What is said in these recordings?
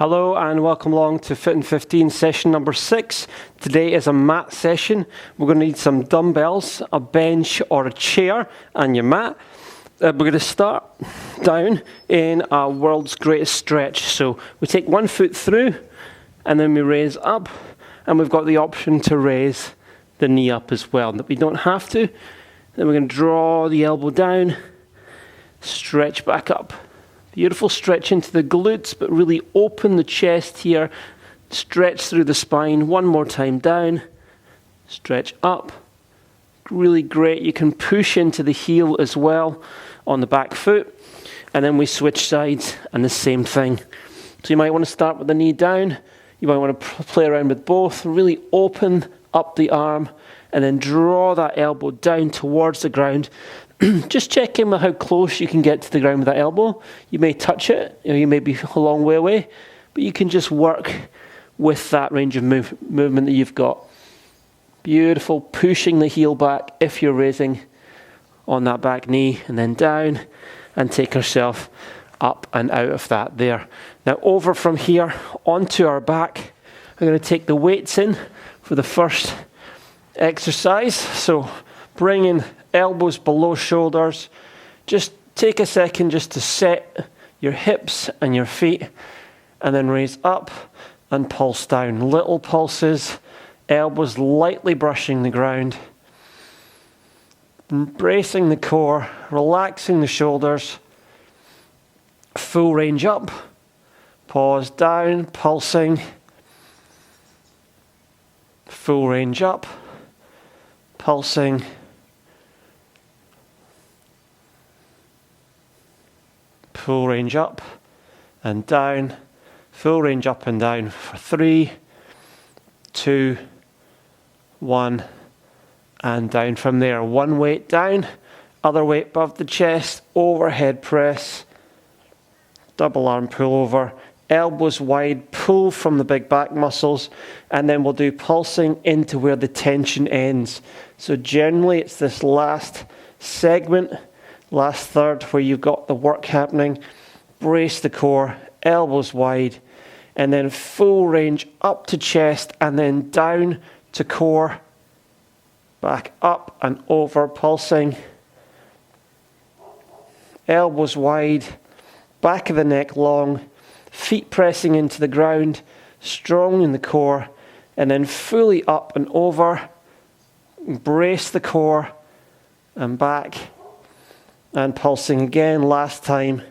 Hello and welcome along to Fit in 15 session number 6. Today is a mat session. We're going to need some dumbbells, a bench or a chair and your mat. We're going to start down in our world's greatest stretch. So we take one foot through and then we raise up, and we've got the option to raise the knee up as well. But we don't have to. Then we're going to draw the elbow down, stretch back up. Beautiful stretch into the glutes, but really open the chest here. Stretch through the spine. One more time down. Stretch up. Really great. You can push into the heel as well on the back foot. And then we switch sides and the same thing. So you might want to start with the knee down. You might want to play around with both. Really open up the arm and then draw that elbow down towards the ground. Just check in with how close you can get to the ground with that elbow. You may touch it, you may be a long way away, but you can just work with that range of movement that you've got. Beautiful, pushing the heel back if you're raising on that back knee, and then down, and take yourself up and out of that there. Now over from here onto our back, I'm going to take the weights in for the first exercise. So bringing elbows below shoulders. Just take a second just to set your hips and your feet, and then raise up and pulse down. Little pulses, elbows lightly brushing the ground. Bracing the core, relaxing the shoulders. Full range up, pause down, pulsing. Full range up, pulsing. Full range up and down, full range up and down for 3, 2, 1, and down from there. One weight down, other weight above the chest, overhead press, double arm pull over, elbows wide, pull from the big back muscles, and then we'll do pulsing into where the tension ends. So generally it's this last segment, last third where you've got the work happening. Brace the core, elbows wide, and then full range up to chest and then down to core. Back up and over, pulsing. Elbows wide, back of the neck long, feet pressing into the ground, strong in the core, and then fully up and over. Brace the core and back. And pulsing again, last time.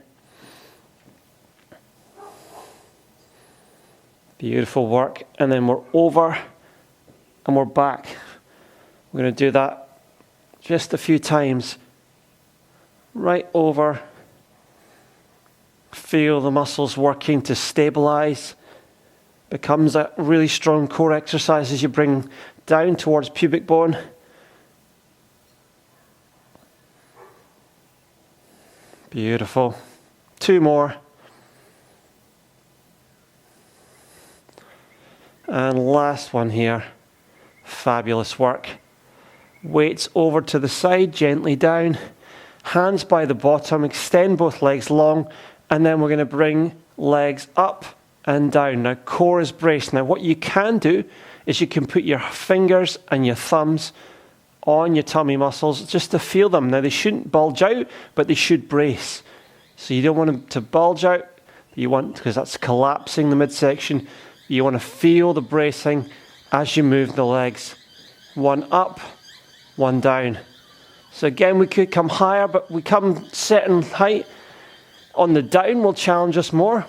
Beautiful work. And then we're over and we're back. We're going to do that just a few times. Right over. Feel the muscles working to stabilize. Becomes a really strong core exercise as you bring down towards pubic bone. Beautiful. 2 more. And last one here. Fabulous work. Weights over to the side, gently down. Hands by the bottom, extend both legs long, and then we're going to bring legs up and down. Now, core is braced. Now, what you can do is you can put your fingers and your thumbs on your tummy muscles just to feel them. Now, they shouldn't bulge out, but they should brace. So you don't want them to bulge out, because that's collapsing the midsection. You want to feel the bracing as you move the legs. One up, one down. So again, we could come higher, but we come certain height. On the down will challenge us more.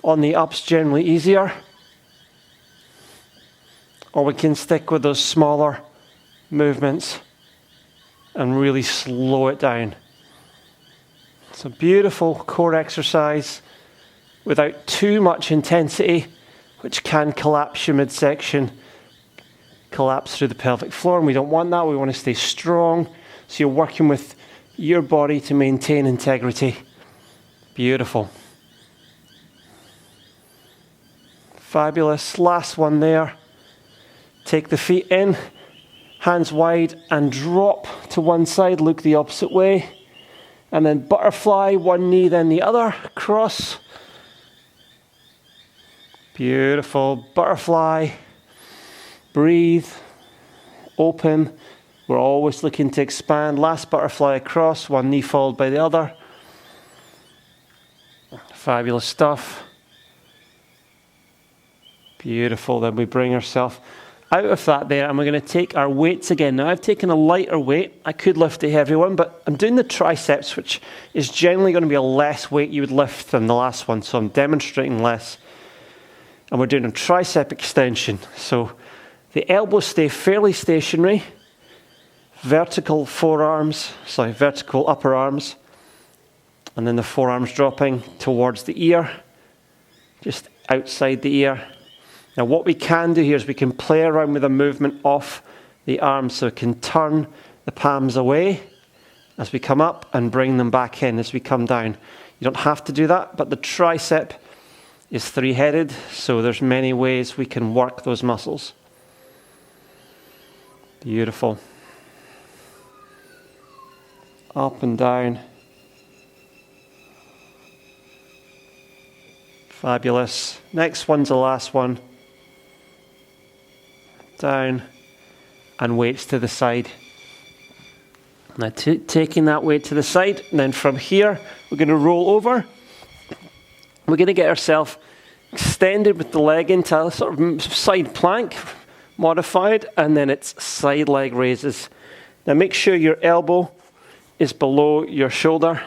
On the up's generally easier. Or we can stick with those smaller movements and really slow it down. It's a beautiful core exercise without too much intensity, which can collapse your midsection, collapse through the pelvic floor, and we don't want that. We want to stay strong. So you're working with your body to maintain integrity. Beautiful. Fabulous. Last one there. Take the feet in, hands wide, and drop to one side. Look the opposite way. And then butterfly, one knee, then the other. Cross. Beautiful. Butterfly. Breathe. Open. We're always looking to expand. Last butterfly across, one knee followed by the other. Fabulous stuff. Beautiful. Then we bring ourselves out of that there, and we're going to take our weights again. Now, I've taken a lighter weight. I could lift a heavy one, but I'm doing the triceps, which is generally going to be a less weight you would lift than the last one, so I'm demonstrating less. And we're doing a tricep extension. So the elbows stay fairly stationary. Vertical upper arms. And then the forearms dropping towards the ear, just outside the ear. Now what we can do here is we can play around with the movement off the arms, so we can turn the palms away as we come up and bring them back in as we come down. You don't have to do that, but the tricep is three-headed, so there's many ways we can work those muscles. Beautiful. Up and down. Fabulous. Next one's the last one. Down and weights to the side. Now taking that weight to the side, and then from here we're going to roll over. We're going to get ourselves extended with the leg into a sort of side plank, modified, and then it's side leg raises. Now make sure your elbow is below your shoulder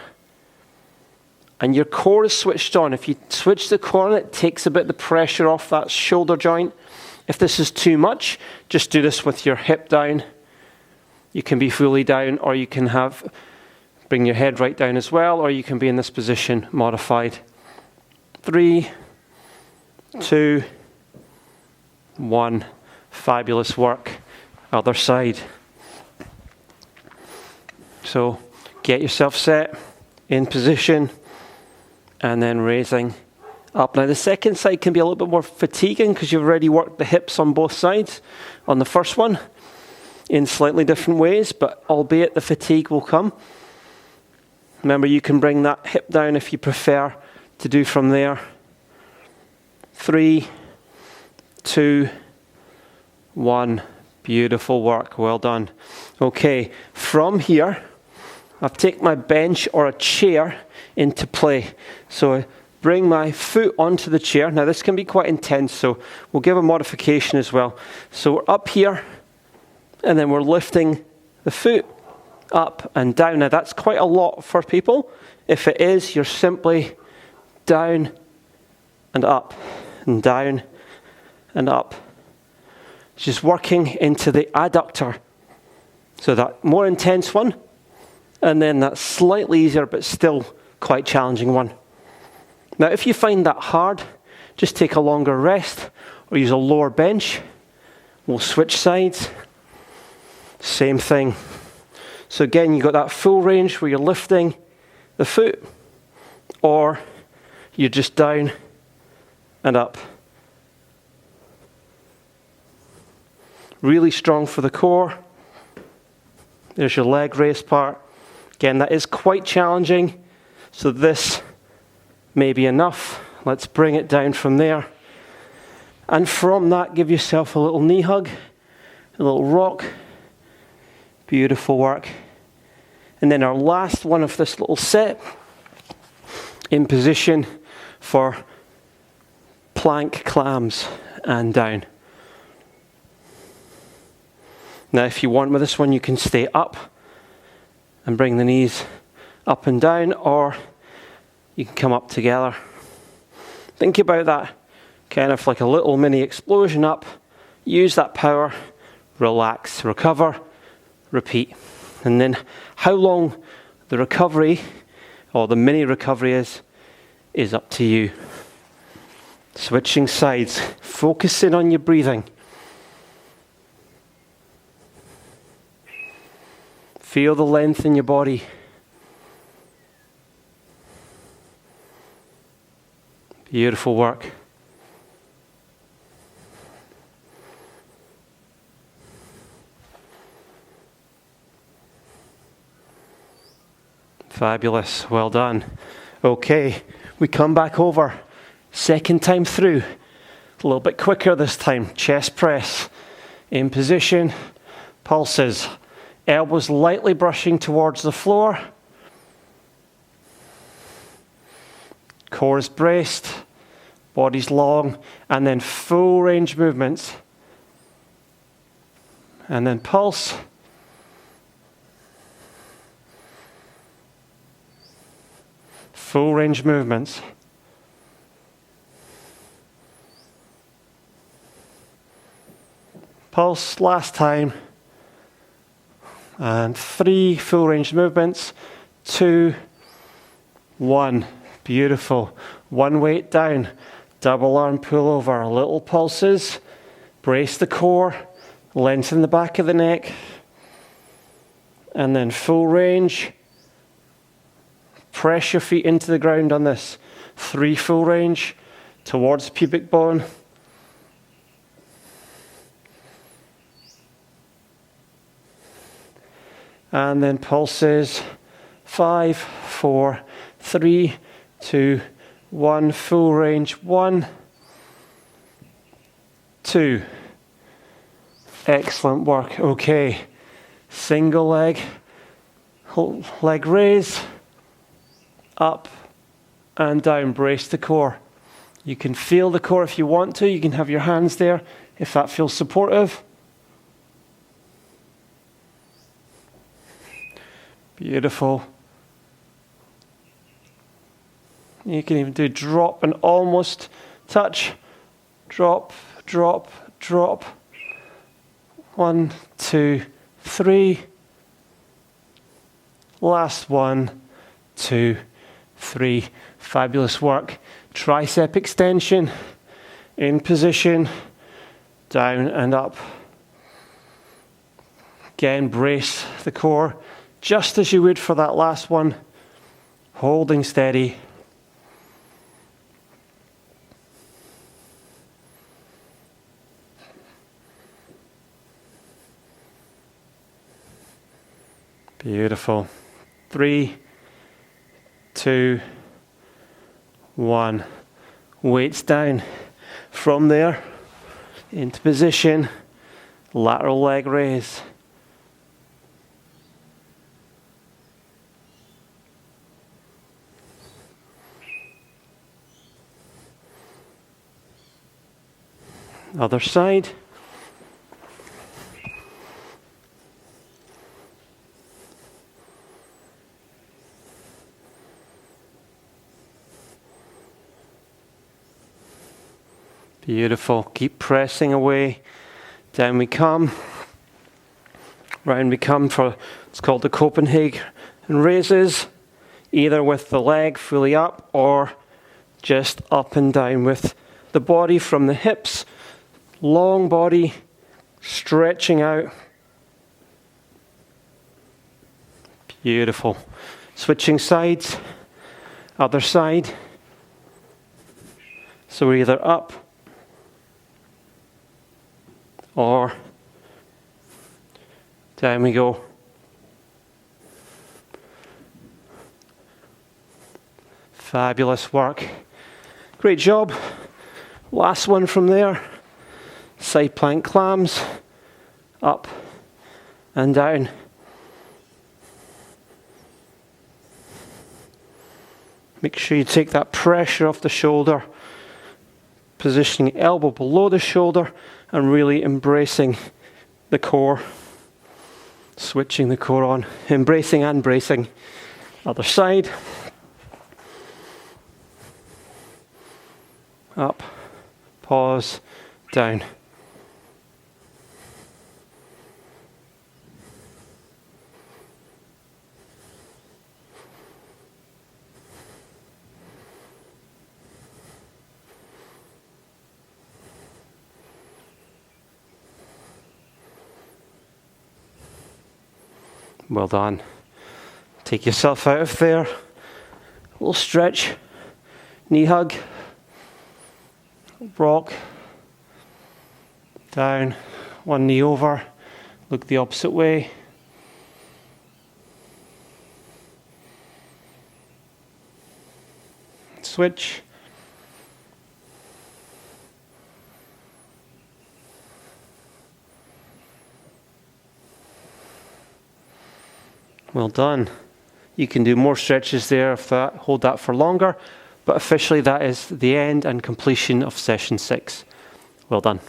and your core is switched on. If you switch the core on, it takes a bit of the pressure off that shoulder joint. If this is too much, just do this with your hip down. You can be fully down, or you can bring your head right down as well, or you can be in this position, modified. 3, 2, 1. Fabulous work. Other side. So get yourself set in position and then raising up. Now the second side can be a little bit more fatiguing because you've already worked the hips on both sides on the first one in slightly different ways, but albeit the fatigue will come. Remember, you can bring that hip down if you prefer to do from there. 3, 2, 1. Beautiful work. Well done. Okay, from here, I've taken my bench or a chair into play. So I bring my foot onto the chair. Now this can be quite intense, so we'll give a modification as well. So we're up here, and then we're lifting the foot up and down. Now that's quite a lot for people. If it is, you're simply down and up and down and up. Just working into the adductor. So that more intense one, and then that slightly easier but still quite challenging one. Now if you find that hard, just take a longer rest or use a lower bench. We'll switch sides. Same thing. So again, you've got that full range where you're lifting the foot, or you're just down and up. Really strong for the core. There's your leg raise part. Again, that is quite challenging. So this may be enough. Let's bring it down from there. And from that, give yourself a little knee hug, a little rock. Beautiful work. And then our last one of this little set, in position for plank clams and down. Now, if you want with this one, you can stay up and bring the knees up and down, or you can come up together. Think about that kind of like a little mini explosion up. Use that power, relax, recover, repeat. And then how long the recovery or the mini recovery is up to you. Switching sides, focusing on your breathing. Feel the length in your body. Beautiful work. Fabulous. Well done. Okay, we come back over. Second time through. A little bit quicker this time. Chest press. In position. Pulses. Elbows lightly brushing towards the floor. Core is braced. Body's long. And then full range movements. And then pulse. Full range movements. Pulse last time. And 3 full range movements. 2, 1. Beautiful. 1 weight down. Double arm pull over. Little pulses. Brace the core. Lengthen the back of the neck. And then full range. Press your feet into the ground on this. 3 full range towards pubic bone. And then pulses. 5, 4, 3, 2, 1. Full range. 1, 2. Excellent work. Okay. Single leg. Leg raise. Up and down. Brace the core. You can feel the core if you want to. You can have your hands there if that feels supportive. Beautiful. You can even do drop and almost touch. Drop, drop, drop. 1, 2, 3. Last 1, 2, 3. Fabulous work. Tricep extension. In position. Down and up. Again, brace the core just as you would for that last one. Holding steady. Beautiful. 3, 2, 1. Weights down. From there, into position. Lateral leg raise. Other side. Beautiful. Keep pressing away. Down we come. Round we come for, it's called the Copenhagen raises. Either with the leg fully up or just up and down with the body from the hips. Long body stretching out. Beautiful. Switching sides. Other side. So we're either up or down we go. Fabulous work. Great job. Last one from there. Side plank clams. Up and down. Make sure you take that pressure off the shoulder. Positioning elbow below the shoulder and really embracing the core. Switching the core on. Embracing and bracing. Other side. Up. Pause. Down. Well done. Take yourself out of there. A little stretch. Knee hug. Rock. Down. One knee over. Look the opposite way. Switch. Well done. You can do more stretches there if that, hold that for longer, but officially that is the end and completion of session 6. Well done.